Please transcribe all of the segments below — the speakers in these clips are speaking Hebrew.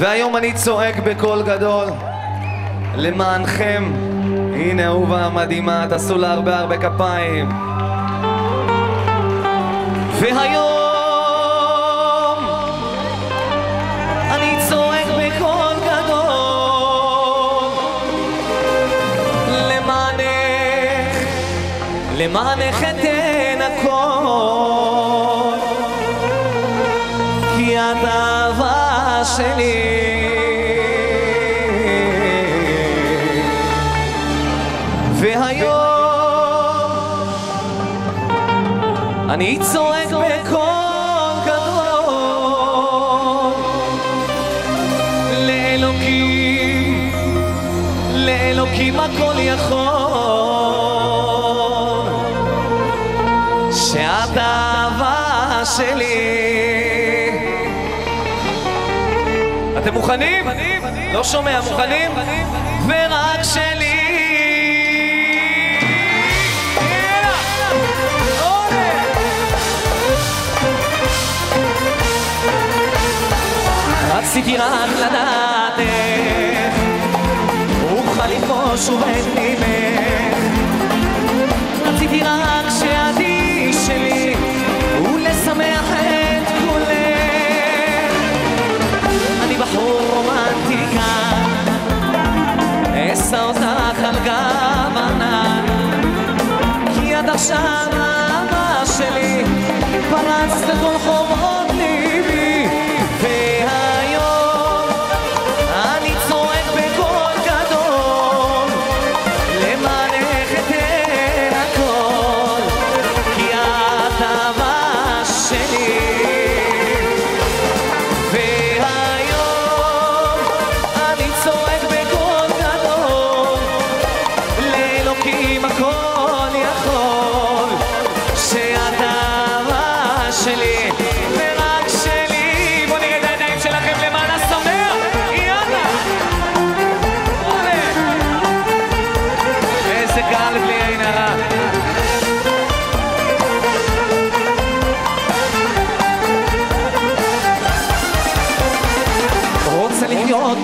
והיום אני צועק בקול גדול למענכם. הנה אהובה מדהימה, תעשו לה הרבה הרבה כפיים. והיום אני צועק בקול גדול למענך אתן הכל, כי את אהבה שלי. והיום אני צועק בקול גדול לאלוקים הכל יכול, שאת האהבה שלי. אתם מוכנים? לא שומע, מוכנים? ורק שלי. רציתי רק לדעת איך אוכל לפגוש שוב את ליבך, רציתי רק שעדי שלי ולשמח את כולך. אני בחור רומנטי כאן, אשא אותך על גב ענן, כי עד עכשיו האהבה שלי פרצת לכל חומות ליבי.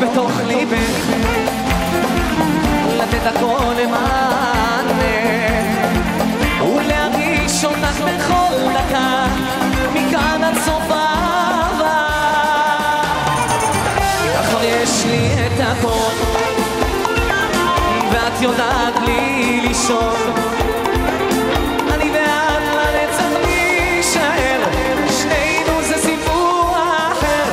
בתוך ליבך, לתת הכל למענך ולהרגיש אותך בכל דקה מכאן עד סוף האהבה. כבר יש לי את הכל ואת יודעת לי לישון, אני ואת לנצח נישאר, שנינו זה סיפור אחר.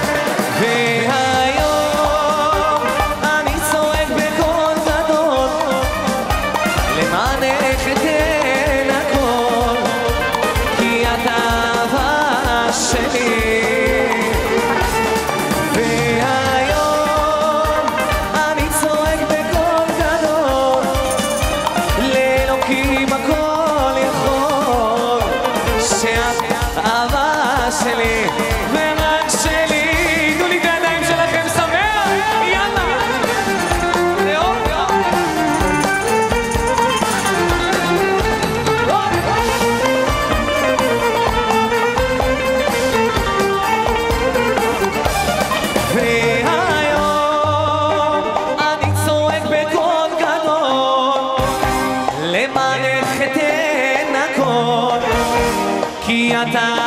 למענך אתן הכל, כי אתה